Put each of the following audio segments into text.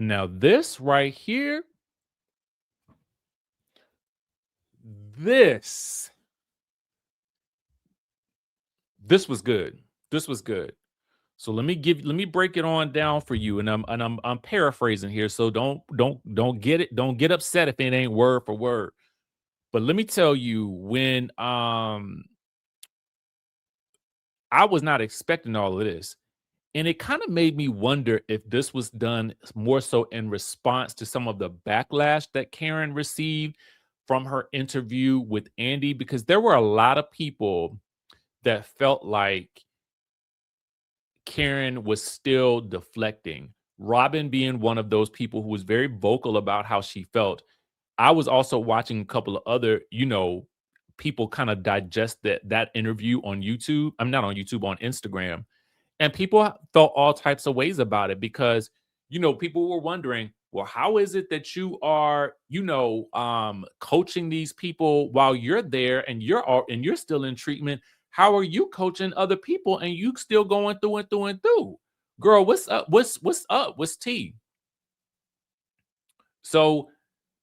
Now this right here, this was good. This was good. So let me break it on down for you, and I'm paraphrasing here. So don't get upset if it ain't word for word. But let me tell you, when I was not expecting all of this. And it kind of made me wonder if this was done more so in response to some of the backlash that Karen received from her interview with Andy, because there were a lot of people that felt like Karen was still deflecting. Robin being one of those people who was very vocal about how she felt. I was also watching a couple of other, people kind of digest that interview on YouTube. I'm not on YouTube, on Instagram. And people felt all types of ways about it because, people were wondering, well, how is it that you are, coaching these people while you're there and you're still in treatment? How are you coaching other people and you still going through and through and through? Girl, what's up? What's up? What's tea? So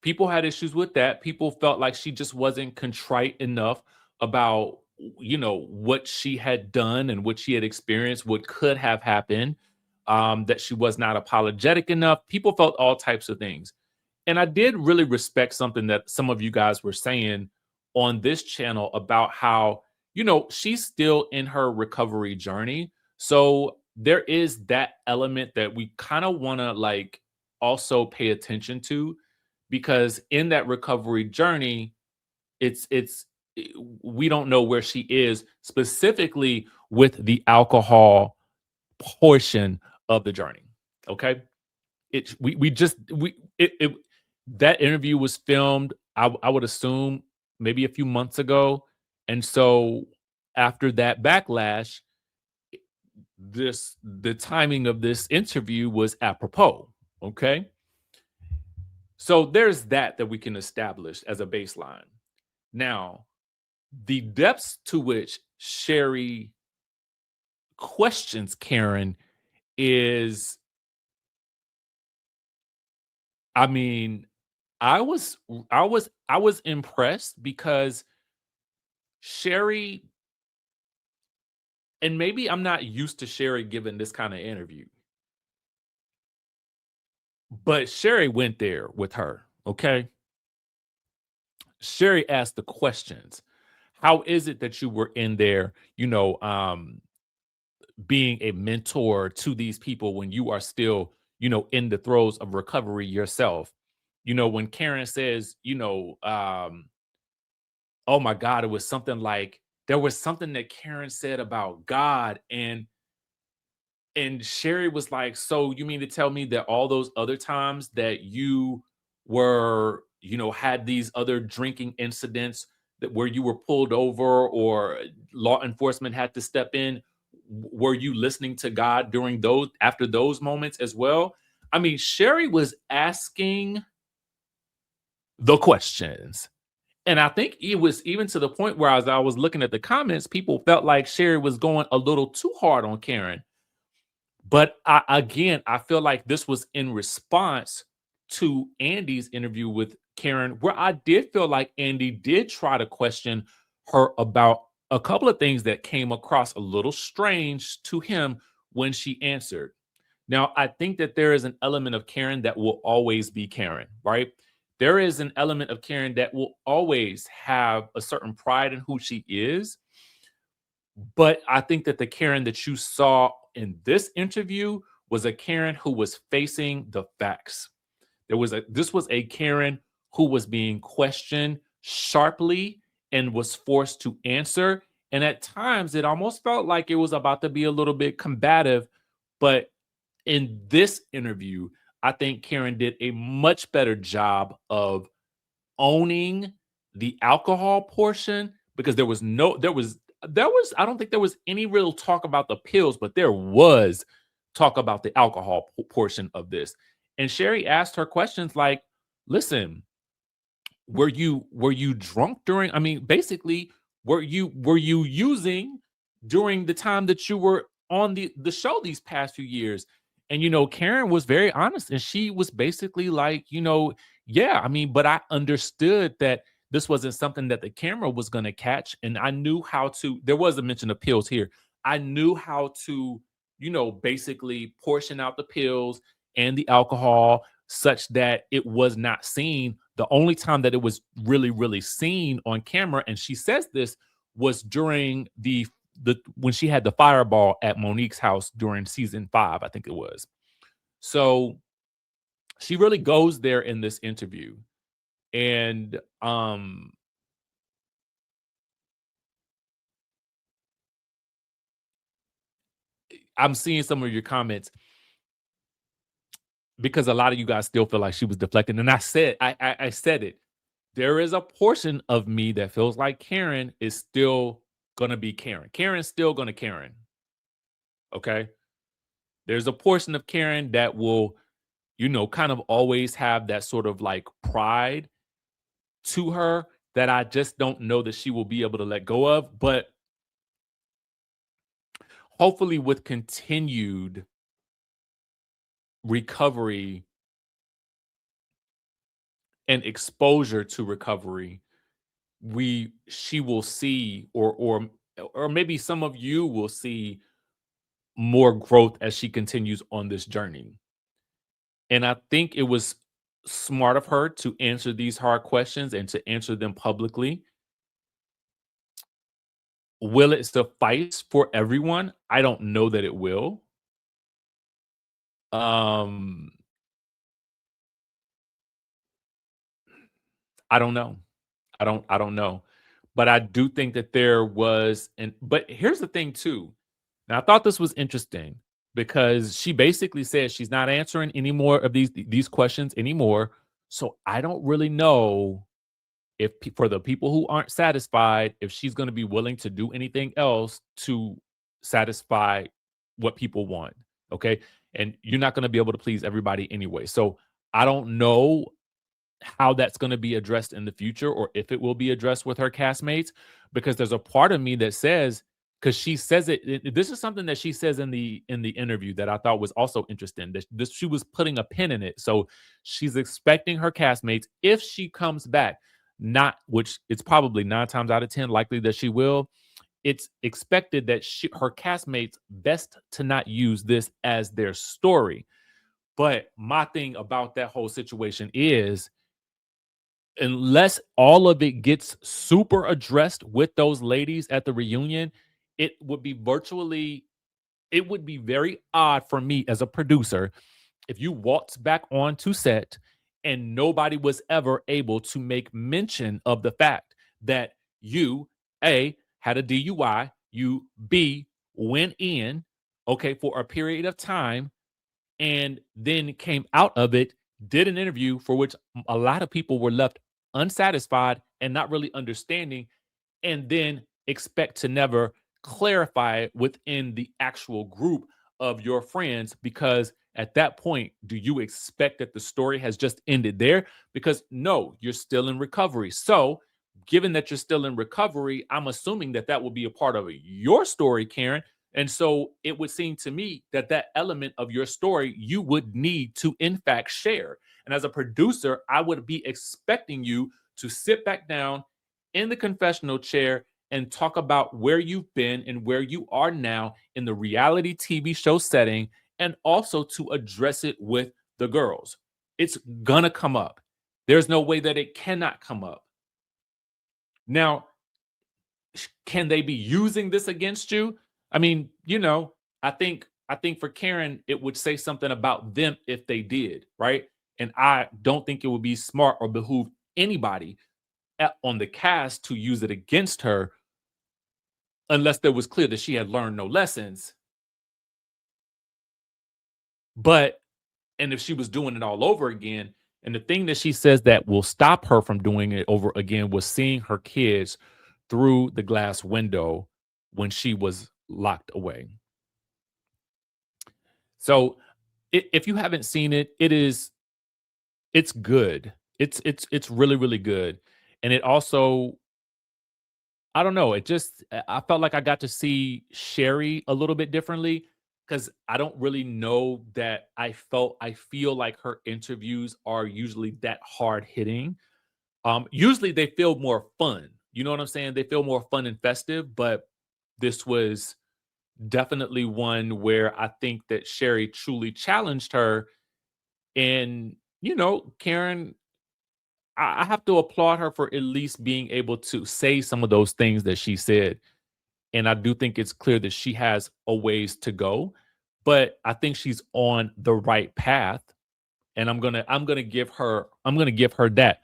people had issues with that. People felt like she just wasn't contrite enough about, what she had done and what she had experienced, what could have happened, that she was not apologetic enough. People felt all types of things. And I did really respect something that some of you guys were saying on this channel about how, she's still in her recovery journey. So there is that element that we kind of want to like also pay attention to, because in that recovery journey, it's we don't know where she is specifically with the alcohol portion of the journey. Okay. That interview was filmed, I would assume, maybe a few months ago. And so after that backlash, the timing of this interview was apropos. Okay. So there's that we can establish as a baseline. Now, the depths to which Sherri questions Karen is, I mean, I was impressed because Sherri, and maybe I'm not used to Sherri giving this kind of interview, but Sherri went there with her, okay? Sherri asked the questions. How is it that you were in there, being a mentor to these people when you are still, in the throes of recovery yourself? When Karen says, oh my God, it was something like, there was something that Karen said about God, and Sherri was like, so you mean to tell me that all those other times that you were, had these other drinking incidents that where you were pulled over or law enforcement had to step in, were you listening to God during those, after those moments as well? I mean, Sherri was asking the questions. And I think it was even to the point where, as I was looking at the comments, people felt like Sherri was going a little too hard on Karen. But I feel like this was in response to Andy's interview with Karen, where I did feel like Andy did try to question her about a couple of things that came across a little strange to him when she answered. Now, I think that there is an element of Karen that will always be Karen, right? There is an element of Karen that will always have a certain pride in who she is. But I think that the Karen that you saw in this interview was a Karen who was facing the facts. This was a Karen who was being questioned sharply and was forced to answer. And at times it almost felt like it was about to be a little bit combative. But in this interview, I think Karen did a much better job of owning the alcohol portion, because there was I don't think there was any real talk about the pills, but there was talk about the alcohol portion of this. And Sherri asked her questions like, listen, were you drunk during, I mean, basically, were you using during the time that you were on the show these past few years? And, Karen was very honest and she was basically like, yeah, I mean, but I understood that this wasn't something that the camera was going to catch. And I knew how to, there was a mention of pills here. I knew how to, basically portion out the pills and the alcohol such that it was not seen. The only time that it was really, really seen on camera, and she says this, was during the when she had the fireball at Monique's house during season 5, I think it was. So she really goes there in this interview. And I'm seeing some of your comments because a lot of you guys still feel like she was deflecting. And I said it. There is a portion of me that feels like Karen is still gonna be Karen. Karen's still gonna Karen. Okay. There's a portion of Karen that will, kind of always have that sort of like pride to her that I just don't know that she will be able to let go of. But hopefully, with continued recovery and exposure to recovery, she will see, or maybe some of you will see more growth as she continues on this journey. And I think it was smart of her to answer these hard questions and to answer them publicly. Will it suffice for everyone? I don't know that it will. Um, I don't know. I don't know. But I do think that there was, and but here's the thing too. Now I thought this was interesting because she basically said she's not answering any more of these questions anymore. So I don't really know if for the people who aren't satisfied, if she's going to be willing to do anything else to satisfy what people want. Okay. And you're not going to be able to please everybody anyway. So I don't know how that's going to be addressed in the future or if it will be addressed with her castmates, because there's a part of me that says, because she says this is something that she says in the interview that I thought was also interesting, that this she was putting a pin in it. So she's expecting her castmates, if she comes back, not, which it's probably 9 times out of 10 likely that she will, it's expected that her castmates best to not use this as their story. But my thing about that whole situation is, unless all of it gets super addressed with those ladies at the reunion, it would be virtually, it would be very odd for me as a producer if you walked back onto set and nobody was ever able to make mention of the fact that you, A, had a DUI, you, B, went in, okay, for a period of time, and then came out of it, did an interview for which a lot of people were left unsatisfied and not really understanding, and then expect to never clarify it within the actual group of your friends. Because at that point, do you expect that the story has just ended there? Because no, you're still in recovery. So given that you're still in recovery, I'm assuming that that will be a part of your story, Karen. And so it would seem to me that that element of your story you would need to, in fact, share. And as a producer, I would be expecting you to sit back down in the confessional chair and talk about where you've been and where you are now in the reality TV show setting, and also to address it with the girls. It's gonna come up. There's no way that it cannot come up. Now, can they be using this against you? I mean, I think for Karen, it would say something about them if they did, right? And I don't think it would be smart or behoove anybody on the cast to use it against her unless there was clear that she had learned no lessons. But and if she was doing it all over again, and the thing that she says that will stop her from doing it over again was seeing her kids through the glass window when she was locked away. So if you haven't seen it, it's good. It's really, really good. And it also, I don't know, it just I felt like I got to see Sherri a little bit differently, because I don't really know that I feel like her interviews are usually that hard hitting. Usually they feel more fun. You know what I'm saying? They feel more fun and festive, but this was definitely one where I think that Sherri truly challenged her. And, Karen, I have to applaud her for at least being able to say some of those things that she said. And I do think it's clear that she has a ways to go, but I think she's on the right path. And I'm gonna give her that.